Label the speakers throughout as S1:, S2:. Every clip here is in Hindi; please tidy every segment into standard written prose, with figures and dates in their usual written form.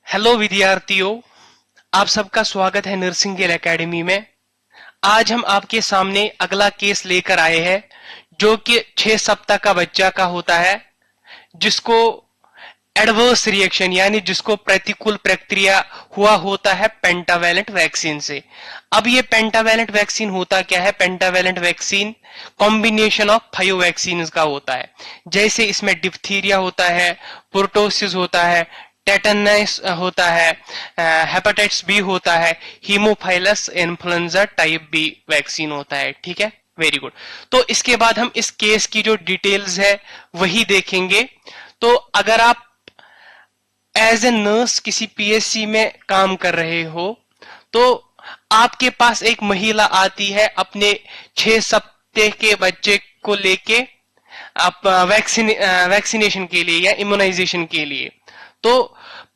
S1: हेलो विद्यार्थियों, आप सबका स्वागत है नर्सिंगेल एकेडमी में। आज हम आपके सामने अगला केस लेकर आए हैं जो कि 6 सप्ताह का बच्चा का होता है, जिसको एडवर्स रिएक्शन यानी जिसको प्रतिकूल प्रतिक्रिया हुआ होता है पेंटावेलेंट वैक्सीन से। अब ये पेंटावेलेंट वैक्सीन होता क्या है? Pentavalent vaccine combination of 5 vaccine का होता है। जैसे इसमें डिप्थीरिया होता है, पुर्टोसिस होता है, टेटनस होता है, हेपेटाइटिस बी होता है, Haemophilus influenza type B vaccine होता है। ठीक है, वेरी गुड। तो इसके बाद हम इस केस की जो डिटेल्स है वही देखेंगे। तो अगर आप एज ए नर्स किसी पीएचसी में काम कर रहे हो तो आपके पास एक महिला आती है अपने 6 सप्ताह के बच्चे को लेके आप वैक्सीनेशन के लिए या इम्यूनाइजेशन के लिए। तो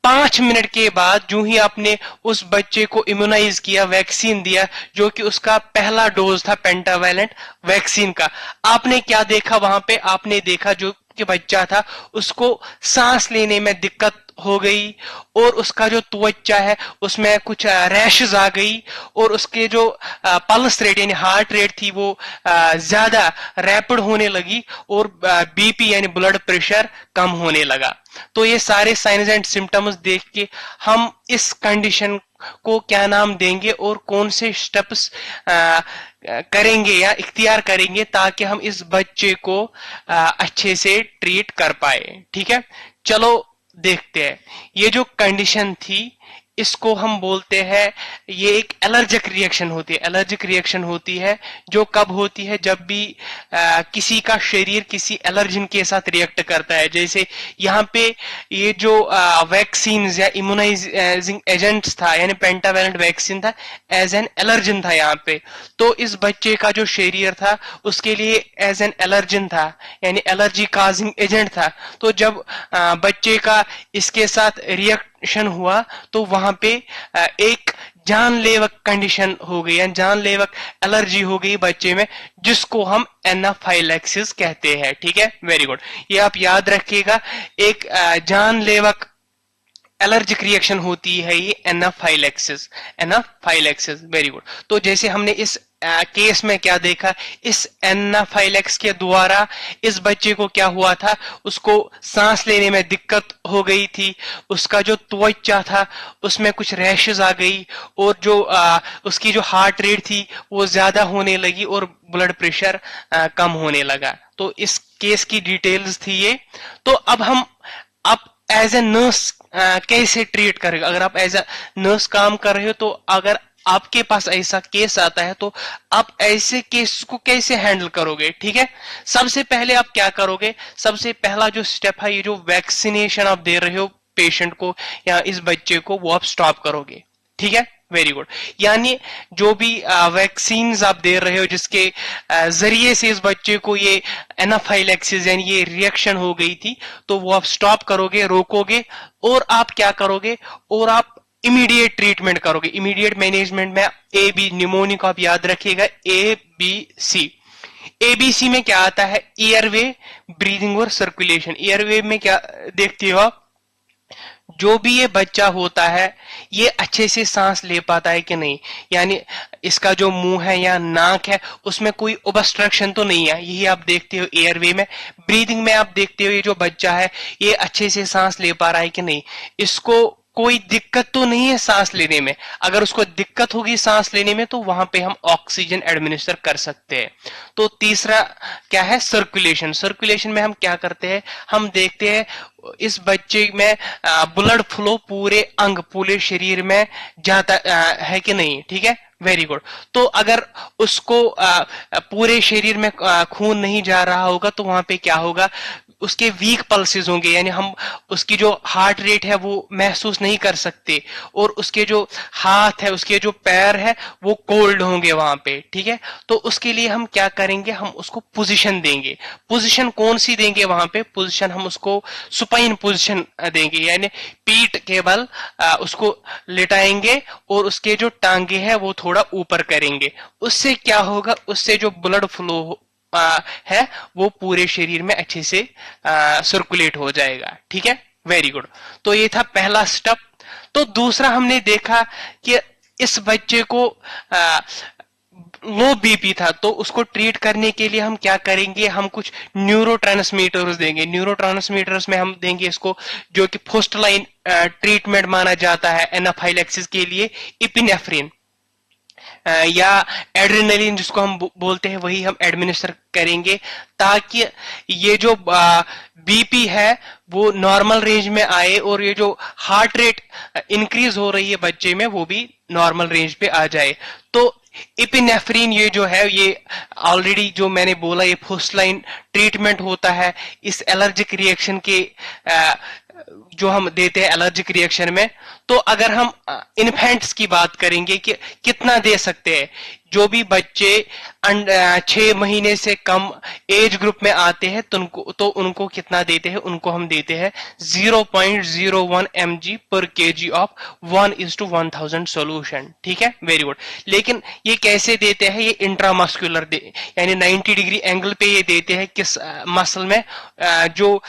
S1: 5 मिनट के बाद जो ही आपने उस बच्चे को इम्यूनाइज किया, वैक्सीन दिया, जो कि उसका पहला डोज था पेंटावेलेंट वैक्सीन का, आपने क्या देखा वहां पे? आपने देखा जो कि बच्चा था उसको सांस लेने में दिक्कत हो गई और उसका जो त्वचा है उसमें कुछ रैशेस आ गई और उसके जो पल्स रेट यानी हार्ट रेट थी वो ज्यादा रैपिड होने लगी और बीपी यानी ब्लड प्रेशर कम होने लगा। तो ये सारे साइंस एंड सिम्टम्स देख के हम इस कंडीशन को क्या नाम देंगे और कौन से स्टेप्स करेंगे या इख्तियार करेंगे ताकि हम इस बच्चे को अच्छे से ट्रीट कर पाए। ठीक है, चलो देखते हैं। ये जो कंडीशन थी इसको हम बोलते हैं, ये एक एलर्जिक रिएक्शन होती है। एलर्जिक रिएक्शन होती है जो कब होती है? जब भी किसी का शरीर किसी एलर्जन के साथ रिएक्ट करता है। जैसे यहाँ पे ये जो वैक्सीन या इम्यूनाइजिंग एजेंट्स था यानी पेंटावेलेंट वैक्सीन था, एज एन एलर्जन था यहाँ पे। तो इस बच्चे का जो शरीर था उसके लिए एज एन एलर्जन था यानी एलर्जी काजिंग एजेंट था। तो जब बच्चे का इसके साथ रिएक्शन हुआ तो वहां पे एक जानलेवा कंडीशन हो गई, जानलेवा एलर्जी हो गई बच्चे में, जिसको हम एनाफाइलैक्सिस कहते हैं। ठीक है, वेरी गुड, ये आप याद रखिएगा। एक जानलेवा एलर्जिक रिएक्शन होती है ये एनाफाइलैक्सिस। Anaphylaxis, very good. तो जैसे हमने इस केस में क्या देखा, इस एनाफाइलैक्स के द्वारा इस बच्चे को क्या हुआ था? उसको सांस लेने में दिक्कत हो गई थी, उसका जो त्वचा था उसमें कुछ रैशेस आ गई और जो उसकी जो हार्ट रेट थी वो ज्यादा होने लगी और ब्लड प्रेशर कम होने लगा। तो इस केस की डिटेल्स थी ये। तो अब हम एज ए नर्स कैसे ट्रीट करेगा? अगर आप एज ए नर्स काम कर रहे हो तो अगर आपके पास ऐसा केस आता है तो आप ऐसे केस को कैसे हैंडल करोगे? ठीक है, सबसे पहले आप क्या करोगे? सबसे पहला जो स्टेप है, ये जो वैक्सीनेशन आप दे रहे हो पेशेंट को या इस बच्चे को, वो आप स्टॉप करोगे। ठीक है, वेरी गुड। यानी जो भी वैक्सीन आप दे रहे हो जिसके जरिए से इस बच्चे को ये एनाफाइलैक्सिस यानी ये रिएक्शन हो गई थी, तो वो आप स्टॉप करोगे, रोकोगे। और आप क्या करोगे? और आप इमीडिएट ट्रीटमेंट करोगे। इमीडिएट मैनेजमेंट में ए बी निमोनिया को आप याद रखिएगा, ए बी सी। एबीसी में क्या आता है? एयरवे, ब्रीदिंग और सर्कुलेशन। एयरवे में क्या देखते हो आप? जो भी ये बच्चा होता है ये अच्छे से सांस ले पाता है कि नहीं, यानी इसका जो मुंह है या नाक है उसमें कोई ऑब्स्ट्रक्शन तो नहीं है, यही आप देखते हो एयरवे में। ब्रीदिंग में आप देखते हो ये जो बच्चा है ये अच्छे से सांस ले पा रहा है कि नहीं, इसको कोई दिक्कत तो नहीं है सांस लेने में। अगर उसको दिक्कत होगी सांस लेने में तो वहां पे हम ऑक्सीजन एडमिनिस्टर कर सकते हैं। तो तीसरा क्या है? सर्कुलेशन। सर्कुलेशन में हम क्या करते हैं? हम देखते हैं इस बच्चे में ब्लड फ्लो पूरे अंग, पूरे शरीर में जाता है कि नहीं। ठीक है, वेरी गुड। तो अगर उसको पूरे शरीर में खून नहीं जा रहा होगा तो वहां पे क्या होगा? उसके वीक पल्सेस होंगे, यानी हम उसकी जो हार्ट रेट है वो महसूस नहीं कर सकते और उसके जो हाथ है, उसके जो पैर है वो कोल्ड होंगे वहां पे। ठीक है, तो उसके लिए हम क्या करेंगे? हम उसको पोजीशन देंगे। पोजीशन कौन सी देंगे वहां पे? पोजीशन हम उसको सुपाइन पोजीशन देंगे, यानी पीठ के बल उसको लेटाएंगे और उसके जो टांगे हैं वो थोड़ा ऊपर करेंगे। उससे क्या होगा? उससे जो ब्लड फ्लो है वो पूरे शरीर में अच्छे से सर्कुलेट हो जाएगा। ठीक है, वेरी गुड। तो ये था पहला स्टेप। तो दूसरा हमने देखा कि इस बच्चे को लो बीपी था, तो उसको ट्रीट करने के लिए हम क्या करेंगे, हम कुछ न्यूरोट्रांसमीटर्स देंगे। न्यूरोट्रांसमीटर्स में हम देंगे इसको, जो कि फर्स्ट लाइन ट्रीटमेंट माना जाता है एनाफाइलैक्सिस के लिए, इपिनेफ्रिन या एड्रेनलिन जिसको हम बोलते हैं, वही हम एडमिनिस्टर करेंगे, ताकि ये जो बीपी है वो नॉर्मल रेंज में आए और ये जो हार्ट रेट इंक्रीज हो रही है बच्चे में वो भी नॉर्मल रेंज पे आ जाए। तो इपिनेफ्रिन ये जो है, ये ऑलरेडी जो मैंने बोला, ये फर्स्ट लाइन ट्रीटमेंट होता है इस एलर्जिक रिएक्शन के जो हम देते हैं एलर्जिक रिएक्शन में। तो अगर हम इन्फेंट्स की बात करेंगे कि कितना दे सकते हैं, जो भी बच्चे 6 महीने से कम एज ग्रुप में आते हैं तो उनको कितना देते हैं, उनको हम देते हैं 0.01 mg पर kg ऑफ 1:1000 सॉल्यूशन। ठीक है, वेरी गुड। लेकिन ये कैसे देते हैं, ये इंट्रामस्कुलर यानी 90 डिग्री एंगल पे ये देते हैं किस मसल में, जो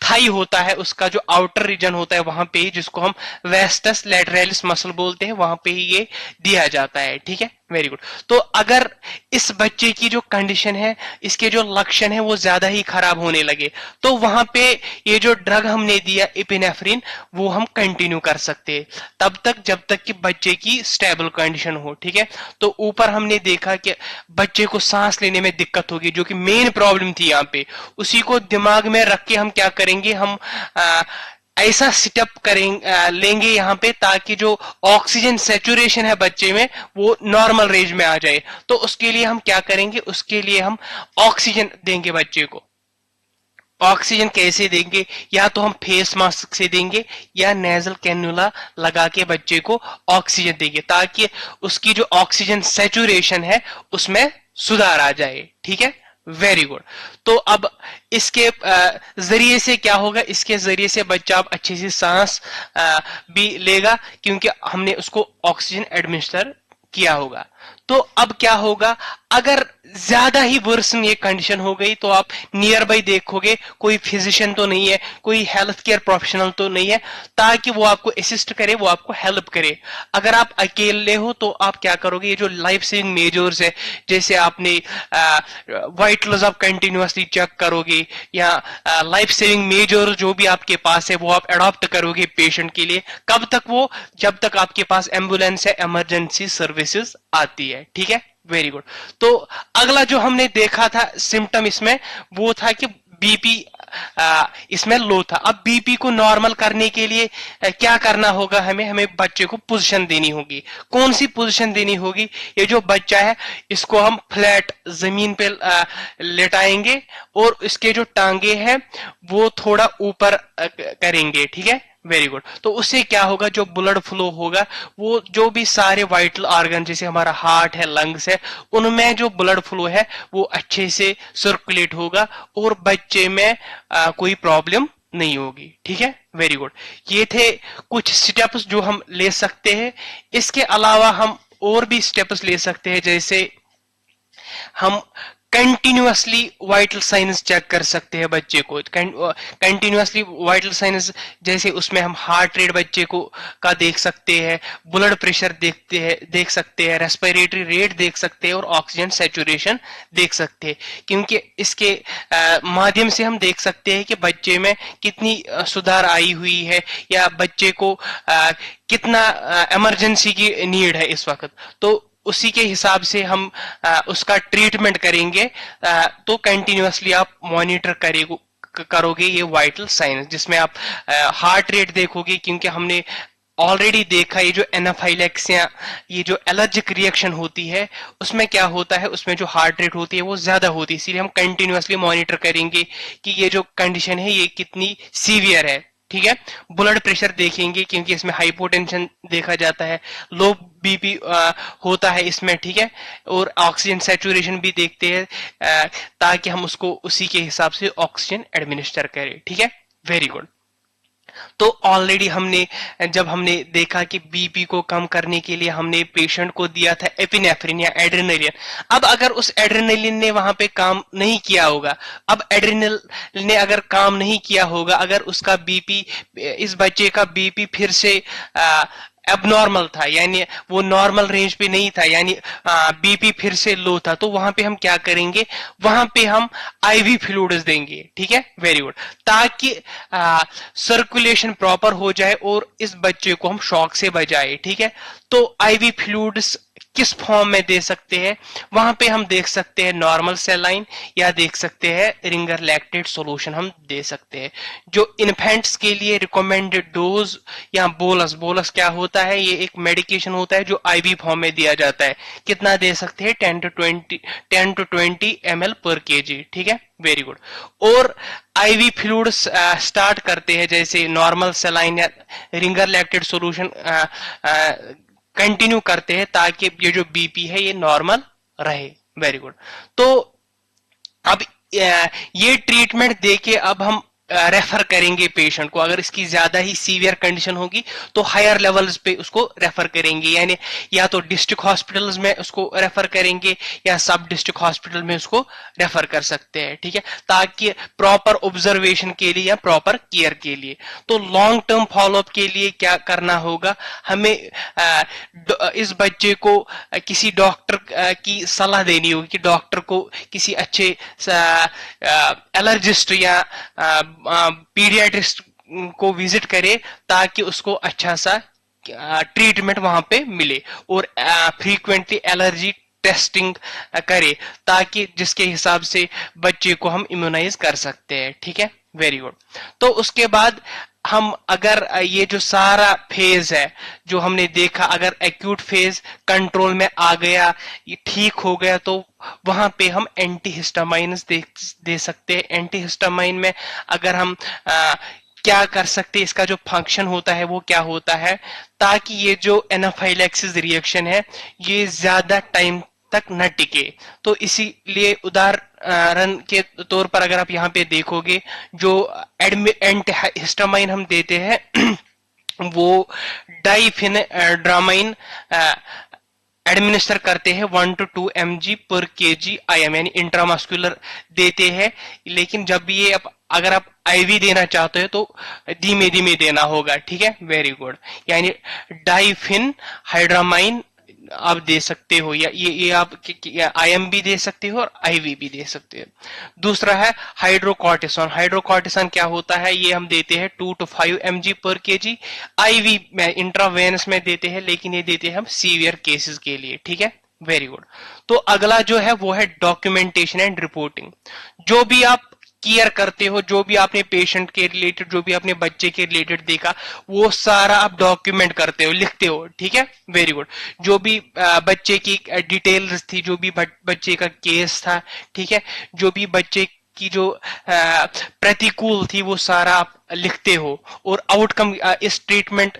S1: थाई होता है उसका जो आउटर रीजन होता है वहां पे ही, जिसको हम वेस्टस लैटरलिस मसल बोलते हैं, वहां पे ही ये दिया जाता है। ठीक है, वेरी गुड। तो अगर इस बच्चे की जो कंडीशन है, इसके जो लक्षण है वो ज्यादा ही खराब होने लगे, तो वहां पे ये जो ड्रग हमने दिया इपिनेफ्रिन, वो हम कंटिन्यू कर सकते हैं तब तक जब तक कि बच्चे की स्टेबल कंडीशन हो। ठीक है, तो ऊपर हमने देखा कि बच्चे को सांस लेने में दिक्कत होगी, जो कि मेन प्रॉब्लम थी यहाँ पे। उसी को दिमाग में रख के हम क्या करेंगे, हम ऐसा सेटअप करेंगे, लेंगे यहाँ पे, ताकि जो ऑक्सीजन सेचुरेशन है बच्चे में वो नॉर्मल रेंज में आ जाए। तो उसके लिए हम क्या करेंगे, उसके लिए हम ऑक्सीजन देंगे बच्चे को। ऑक्सीजन कैसे देंगे, या तो हम फेस मास्क से देंगे या नेजल कैन्युला लगा के बच्चे को ऑक्सीजन देंगे, ताकि उसकी जो ऑक्सीजन सेचुरेशन है उसमें सुधार आ जाए। ठीक है, वेरी गुड। तो अब इसके जरिए से क्या होगा, इसके जरिए से बच्चा अब अच्छे से सांस भी लेगा, क्योंकि हमने उसको ऑक्सीजन एडमिनिस्टर किया होगा। तो अब क्या होगा, अगर ज्यादा ही वर्सन ये कंडीशन हो गई, तो आप नियर बाई देखोगे कोई फिजिशियन तो नहीं है, कोई हेल्थ केयर प्रोफेशनल तो नहीं है, ताकि वो आपको असिस्ट करे, वो आपको हेल्प करे। अगर आप अकेले हो तो आप क्या करोगे, ये जो लाइफ सेविंग मेजर्स है, जैसे आपने वाइटल्स आप कंटिन्यूअसली चेक करोगे, या लाइफ सेविंग मेजर जो भी आपके पास है वो आप अडॉप्ट करोगे पेशेंट के लिए। कब तक वो, जब तक आपके पास एम्बुलेंस या इमरजेंसी सर्विसेज आती है। ठीक है, वेरी गुड। तो अगला जो हमने देखा था सिम्टम इसमें, वो था कि बीपी इसमें लो था। अब बीपी को नॉर्मल करने के लिए क्या करना होगा, हमें बच्चे को पोजीशन देनी होगी। कौन सी पोजीशन देनी होगी, ये जो बच्चा है इसको हम फ्लैट जमीन पे लेटाएंगे और इसके जो टांगे हैं वो थोड़ा ऊपर करेंगे। ठीक है, वेरी गुड। तो उससे क्या होगा, जो ब्लड फ्लो होगा, वो जो भी सारे वाइटल ऑर्गन जैसे हमारा हार्ट है, लंग्स है, उनमें जो ब्लड फ्लो है वो अच्छे से सर्कुलेट होगा और बच्चे में कोई प्रॉब्लम नहीं होगी। ठीक है, वेरी गुड। ये थे कुछ स्टेप्स जो हम ले सकते हैं। इसके अलावा हम और भी स्टेप्स ले सकते हैं, जैसे हम कंटिन्यूअसली वाइटल साइंस चेक कर सकते हैं बच्चे को। कंटिन्यूअसली वाइटल साइंस जैसे उसमें हम हार्ट रेट बच्चे को का देख सकते हैं, ब्लड प्रेशर देख सकते हैं, रेस्पिरेटरी रेट देख सकते हैं और ऑक्सीजन सेचुरेशन देख सकते हैं, क्योंकि इसके माध्यम से हम देख सकते हैं कि बच्चे में कितनी सुधार आई हुई है, या बच्चे को कितना इमरजेंसी की नीड है इस वक्त। तो उसी के हिसाब से हम उसका ट्रीटमेंट करेंगे। तो कंटिन्यूअसली आप मॉनिटर करोगे ये वाइटल साइंस, जिसमें आप हार्ट रेट देखोगे, क्योंकि हमने ऑलरेडी देखा ये जो एनाफाइलेक्सिया, ये जो एलर्जिक रिएक्शन होती है उसमें क्या होता है, उसमें जो हार्ट रेट होती है वो ज्यादा होती है। इसीलिए हम कंटिन्यूअसली मॉनिटर करेंगे कि ये जो कंडीशन है ये कितनी सीवियर है। ठीक है, ब्लड प्रेशर देखेंगे, क्योंकि इसमें हाइपोटेंशन देखा जाता है, लो बीपी होता है इसमें। ठीक है, और ऑक्सीजन सैचुरेशन भी देखते हैं, ताकि हम उसको उसी के हिसाब से ऑक्सीजन एडमिनिस्टर करें। ठीक है, वेरी गुड। तो ऑलरेडी हमने जब हमने देखा कि बीपी को कम करने के लिए हमने पेशेंट को दिया था एपिनेफ्रिन या एड्रेनलिन। अब अगर उस एड्रेनलिन ने वहां पे काम नहीं किया होगा, अब एड्रेनल ने अगर काम नहीं किया होगा, अगर उसका बीपी, इस बच्चे का बीपी फिर से एबनॉर्मल था, यानी वो नॉर्मल रेंज पे नहीं था, यानी बीपी फिर से लो था, तो वहां पे हम क्या करेंगे, वहां पे हम आईवी फ्लूइड्स देंगे। ठीक है, वेरी गुड, ताकि सर्कुलेशन प्रॉपर हो जाए और इस बच्चे को हम शॉक से बचाए। ठीक है, तो आईवी फ्लूइड्स किस फॉर्म में दे सकते हैं, वहां पे हम देख सकते हैं नॉर्मल सेलाइन या देख सकते हैं रिंगर लैक्टेट सॉल्यूशन हम दे सकते हैं। जो इन्फेंट्स के लिए रिकमेंडेड डोज या बोलस, बोलस क्या होता है, ये एक मेडिकेशन होता है जो आईवी फॉर्म में दिया जाता है। कितना दे सकते हैं, 10 to 20 ml पर केजी। ठीक है, वेरी गुड। और आईवी फ्लूइड स्टार्ट करते हैं जैसे नॉर्मल सेलाइन या रिंगर लैक्टेट सॉल्यूशन कंटिन्यू करते हैं ताकि ये जो बीपी है ये नॉर्मल रहे। Very good. तो अब ये ट्रीटमेंट देके अब हम रेफर करेंगे पेशेंट को। अगर इसकी ज्यादा ही सीवियर कंडीशन होगी तो हायर लेवल्स पे उसको रेफर करेंगे, यानी या तो डिस्ट्रिक्ट हॉस्पिटल्स में उसको रेफर करेंगे या सब डिस्ट्रिक्ट हॉस्पिटल में उसको रेफर कर सकते हैं। ठीक है, ताकि प्रॉपर ऑब्जर्वेशन के लिए या प्रॉपर केयर के लिए। तो लॉन्ग टर्म फॉलोअप के लिए क्या करना होगा, हमें इस बच्चे को किसी डॉक्टर की सलाह देनी होगी कि डॉक्टर को किसी अच्छे एलर्जिस्ट या पीडियाट्रिस्ट को विजिट करे ताकि उसको अच्छा सा ट्रीटमेंट वहां पे मिले, और फ्रीक्वेंटली एलर्जी टेस्टिंग करे ताकि जिसके हिसाब से बच्चे को हम इम्यूनाइज कर सकते हैं। ठीक है, वेरी गुड। तो उसके बाद हम अगर ये जो सारा फेज है जो हमने देखा, अगर एक्यूट फेज कंट्रोल में आ गया, ये ठीक हो गया, तो वहां पे हम एंटीहिस्टामाइन्स दे सकते हैं। एंटीहिस्टामाइन में अगर हम क्या कर सकते हैं, इसका जो फंक्शन होता है वो क्या होता है, ताकि ये जो एनाफाइलैक्सिस रिएक्शन है ये ज्यादा टाइम तक न टिके। तो इसीलिए उदाहरण के तौर पर अगर आप यहाँ पे देखोगे, जो एंटीहिस्टामाइन हम देते हैं वो डाइफेनेड्रामाइन एडमिनिस्टर करते हैं 1 to 2 mg पर केजी IM, यानी इंट्रामस्कुलर देते हैं। लेकिन जब भी ये अगर आप आईवी देना चाहते हो तो धीमे धीमे देना होगा। ठीक है, वेरी गुड। यानी डाइफिन हाइड्रामाइन आप दे सकते हो, या ये आप IM भी दे सकते हो और आईवी भी दे सकते हो। दूसरा है हाइड्रोकॉर्टिसोन। हाइड्रोकॉर्टिसोन क्या होता है, ये हम देते हैं 2 to 5 mg पर केजी। आईवी में इंट्रावेनस में देते हैं, लेकिन ये देते हैं हम सीवियर केसेस के लिए। ठीक है, वेरी गुड। तो अगला जो है वो है डॉक्यूमेंटेशन एंड रिपोर्टिंग। जो भी आप केयर करते हो, जो भी आपने पेशेंट के रिलेटेड, जो भी आपने बच्चे के रिलेटेड देखा, वो सारा आप डॉक्यूमेंट करते हो, लिखते हो। ठीक है, वेरी गुड। जो भी बच्चे की डिटेल्स थी, जो भी बच्चे का केस था, ठीक है, जो भी बच्चे की जो प्रतिकूल थी वो सारा आप लिखते हो, और आउटकम इस ट्रीटमेंट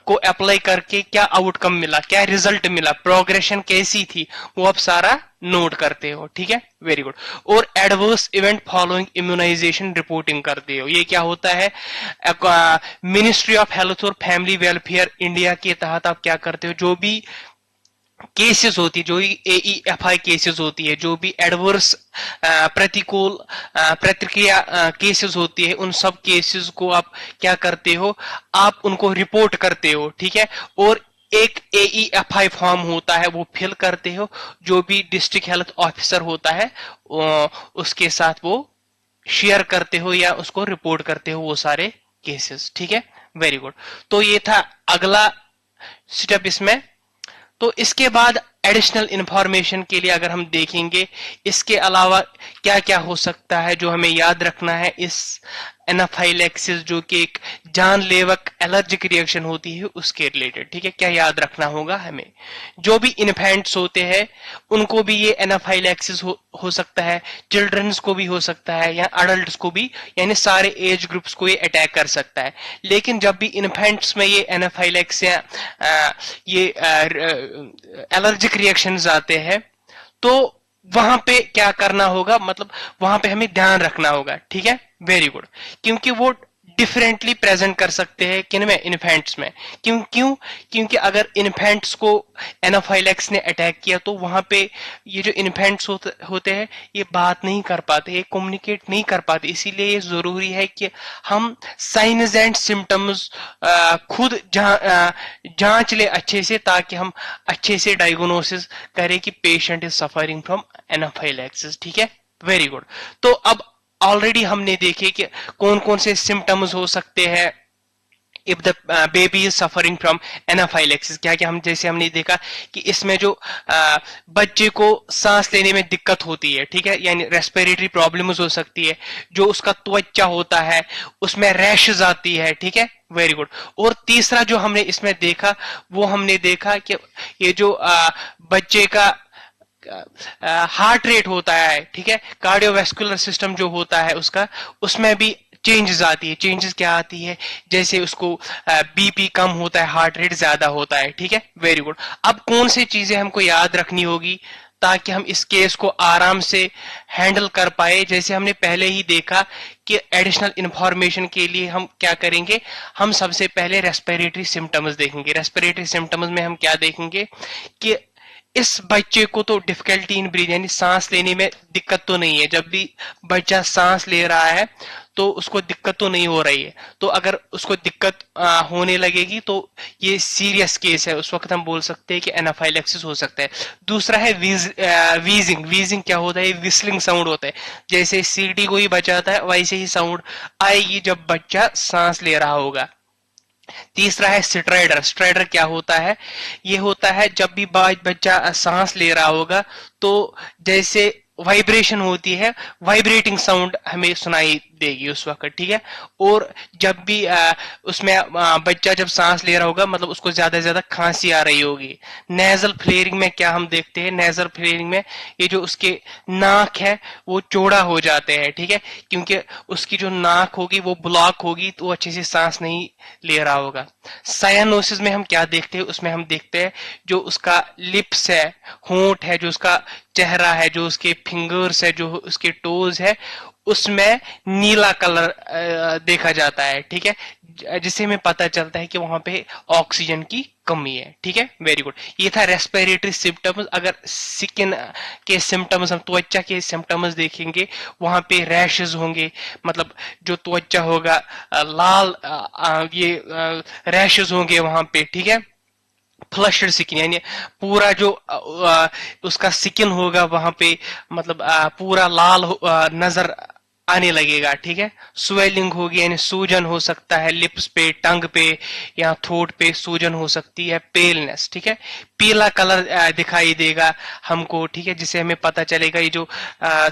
S1: को अप्लाई करके क्या आउटकम मिला, क्या रिजल्ट मिला, प्रोग्रेशन कैसी थी, वो आप सारा नोट करते हो। ठीक है, वेरी गुड। और adverse event following immunisation reporting करते हो। ये क्या होता है, मिनिस्ट्री ऑफ हेल्थ और फैमिली वेलफेयर इंडिया के तहत आप क्या करते हो, जो भी केसेस होती है, जो AEFI केसेस होती है, जो भी एडवर्स प्रतिकूल प्रतिक्रिया केसेस होती है, उन सब केसेस को आप क्या करते हो, आप उनको रिपोर्ट करते हो। ठीक है, और एक AEFI फॉर्म होता है वो फिल करते हो, जो भी डिस्ट्रिक्ट हेल्थ ऑफिसर होता है उसके साथ वो शेयर करते हो या उसको रिपोर्ट करते हो वो सारे केसेस। ठीक है, वेरी गुड। तो ये था अगला स्टेप इसमें। तो इसके बाद एडिशनल इंफॉर्मेशन के लिए अगर हम देखेंगे, इसके अलावा क्या क्या हो सकता है जो हमें याद रखना है इस एनाफाइलैक्सिस, जो कि एक जानलेवा एलर्जिक रिएक्शन होती है, उसके रिलेटेड। ठीक है, क्या याद रखना होगा हमें, जो भी इन्फेंट्स होते हैं उनको भी ये एनाफाइलैक्सिस हो सकता है, चिल्ड्रंस को भी हो सकता है या अडल्ट्स को भी, यानी सारे एज ग्रुप्स को ये अटैक कर सकता है। लेकिन जब भी इन्फेंट्स में ये एनाफाइलैक्सिस ये एलर्जिक रिएक्शंस आते हैं, तो वहां पे क्या करना होगा, मतलब वहां पे हमें ध्यान रखना होगा। ठीक है, वेरी गुड। क्योंकि वो डिफरेंटली प्रेजेंट कर सकते हैं किन में, इन्फेंट्स में। क्यों क्योंकि अगर इन्फेंट्स को एनाफाइलैक्सिस ने अटैक किया तो वहां पे ये जो इन्फेंट्स होते हैं ये बात नहीं कर पाते, ये कम्युनिकेट नहीं कर पाते। इसीलिए ये जरूरी है कि हम साइंस एंड सिम्टम्स खुद जांच ले अच्छे से, ताकि हम अच्छे से डायग्नोसिस करें कि patient is suffering from anaphylaxis. ठीक है, वेरी गुड। तो अब ऑलरेडी हमने देखे कि कौन कौन से सिम्टम्स हो सकते हैं if the baby is suffering from anaphylaxis. क्या क्या हम, जैसे हमने देखा कि इसमें जो बच्चे को सांस लेने में दिक्कत होती है, ठीक है, यानी रेस्पिरेटरी प्रॉब्लम्स हो सकती है, जो उसका त्वचा होता है उसमें रैशेस आती है। ठीक है, वेरी गुड। और तीसरा जो हमने इसमें देखा वो हमने देखा कि ये जो बच्चे का हार्ट रेट होता है, ठीक है, कार्डियोवैस्कुलर सिस्टम जो होता है उसका, उसमें भी चेंजेस आती है। चेंजेस क्या आती है, जैसे उसको बीपी कम होता है, हार्ट रेट ज्यादा होता है। ठीक है, वेरी गुड। अब कौन सी चीजें हमको याद रखनी होगी ताकि हम इस केस को आराम से हैंडल कर पाए। जैसे हमने पहले ही देखा कि एडिशनल इंफॉर्मेशन के लिए हम क्या करेंगे, हम सबसे पहले रेस्पिरेटरी सिम्टम्स देखेंगे। रेस्पिरेटरी सिम्टम्स में हम क्या देखेंगे कि इस बच्चे को तो डिफिकल्टी इन ब्रीथ, यानी सांस लेने में दिक्कत तो नहीं है। जब भी बच्चा सांस ले रहा है तो उसको दिक्कत तो नहीं हो रही है। तो अगर उसको दिक्कत होने लगेगी तो ये सीरियस केस है, उस वक्त हम बोल सकते हैं कि एनाफाइलेक्सिस हो सकता है। दूसरा है वीजिंग। वीजिंग क्या होता है, विस्लिंग साउंड होता है। जैसे सीटी को ही बजाता है वैसे ही साउंड आएगी जब बच्चा सांस ले रहा होगा। तीसरा है स्ट्राइडर। स्ट्राइडर क्या होता है, ये होता है जब भी बच्चा सांस ले रहा होगा तो जैसे वाइब्रेशन होती है, वाइब्रेटिंग साउंड हमें सुनाई देगी उस वक्त। ठीक है, और जब भी उसमें बच्चा जब सांस ले रहा होगा मतलब उसको ज्यादा से ज्यादा खांसी आ रही होगी। नेजल फ्लेयरिंग में क्या हम देखते हैं, नेजल फ्लेयरिंग में ये जो उसके नाक है वो चौड़ा हो जाते हैं। ठीक है, क्योंकि उसकी जो नाक होगी वो ब्लॉक होगी तो वो अच्छे से सांस नहीं ले रहा होगा। साइनोसिस में हम क्या देखते हैं, उसमें हम देखते हैं जो उसका लिप्स है, होंठ है, जो उसका चेहरा है, जो उसके फिंगर्स है, जो उसके टोज है, उसमें नीला कलर देखा जाता है। ठीक है, जिससे हमें पता चलता है कि वहां पे ऑक्सीजन की कमी है। ठीक है, वेरी गुड। ये था रेस्पिरेटरी सिम्टम्स। अगर स्किन के सिम्टम्स, हम त्वचा के सिम्टम्स देखेंगे, वहां पे रैशेस होंगे, मतलब जो त्वचा होगा लाल ये रैशेस होंगे वहां पे। ठीक है, फ्लशड स्किन, यानी पूरा जो उसका स्किन होगा वहां पे मतलब पूरा लाल नजर आने लगेगा। ठीक है, स्वेलिंग होगी, यानी सूजन हो सकता है लिप्स पे, टंग पे या थ्रोट पे सूजन हो सकती है। पेलनेस, ठीक है, पीला कलर दिखाई देगा हमको। ठीक है, जिससे हमें पता चलेगा ये जो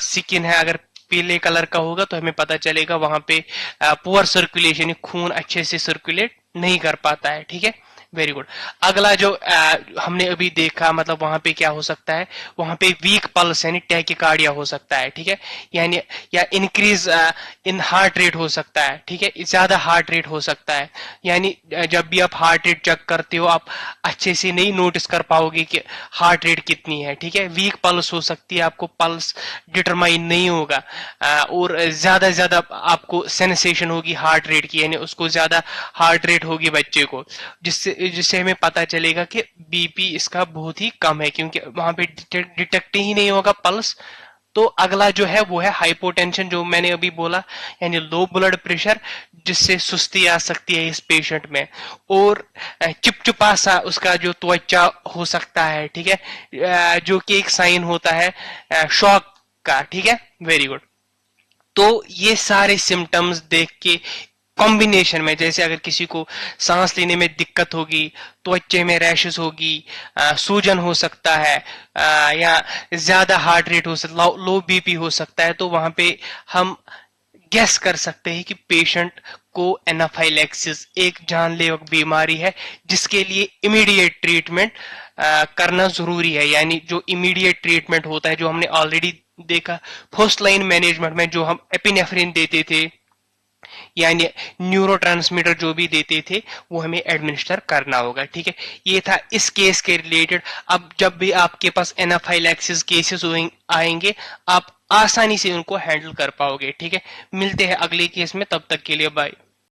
S1: स्किन है अगर पीले कलर का होगा तो हमें पता चलेगा वहां पे पुअर सर्कुलेशन, खून अच्छे से सर्कुलेट नहीं कर पाता है। ठीक है, वेरी गुड। अगला जो हमने अभी देखा मतलब वहां पे क्या हो सकता है, वहां पे वीक पल्स यानी टैकिकार्डिया हो सकता है। ठीक है, यानी या इंक्रीज इन हार्ट रेट हो सकता है। ठीक है, ज्यादा हार्ट रेट हो सकता है, यानी जब भी आप हार्ट रेट चेक करते हो आप अच्छे से नहीं नोटिस कर पाओगे कि हार्ट रेट कितनी है। ठीक है, वीक पल्स हो सकती है, आपको पल्स डिटरमाइन नहीं होगा और ज्यादा ज्यादा आपको सेंसेशन होगी हार्ट रेट की, यानी उसको ज्यादा हार्ट रेट होगी बच्चे को, जिससे जिससे हमें पता चलेगा कि बीपी इसका बहुत ही कम है, क्योंकि वहां पे डिटेक्ट ही नहीं होगा पल्स। तो अगला जो है वो है हाइपोटेंशन, जो मैंने अभी बोला, यानी लो ब्लड प्रेशर, जिससे सुस्ती आ सकती है इस पेशेंट में, और चिपचिपा सा उसका जो त्वचा हो सकता है। ठीक है, जो कि एक साइन होता है शॉक का। ठीक है, वेरी गुड। तो ये सारे सिम्टम्स देख के कॉम्बिनेशन में, जैसे अगर किसी को सांस लेने में दिक्कत होगी, त्वचे में रैशेस होगी, सूजन हो सकता है, या ज्यादा हार्ट रेट हो सकता, लो बीपी हो सकता है, तो वहां पे हम गेस कर सकते हैं कि पेशेंट को एनाफाइलेक्सिस एक जानलेवा बीमारी है, जिसके लिए इमीडिएट ट्रीटमेंट करना जरूरी है। यानी जो इमीडिएट ट्रीटमेंट होता है, जो हमने ऑलरेडी देखा फर्स्ट लाइन मैनेजमेंट में, जो हम एपिनेफ्रिन देते थे यानी न्यूरोट्रांसमीटर जो भी देते थे वो हमें एडमिनिस्टर करना होगा। ठीक है, ये था इस केस के रिलेटेड। अब जब भी आपके पास एनाफाइलैक्सिस केसेस आएंगे आप आसानी से उनको हैंडल कर पाओगे। ठीक है, मिलते हैं अगले केस में, तब तक के लिए बाय।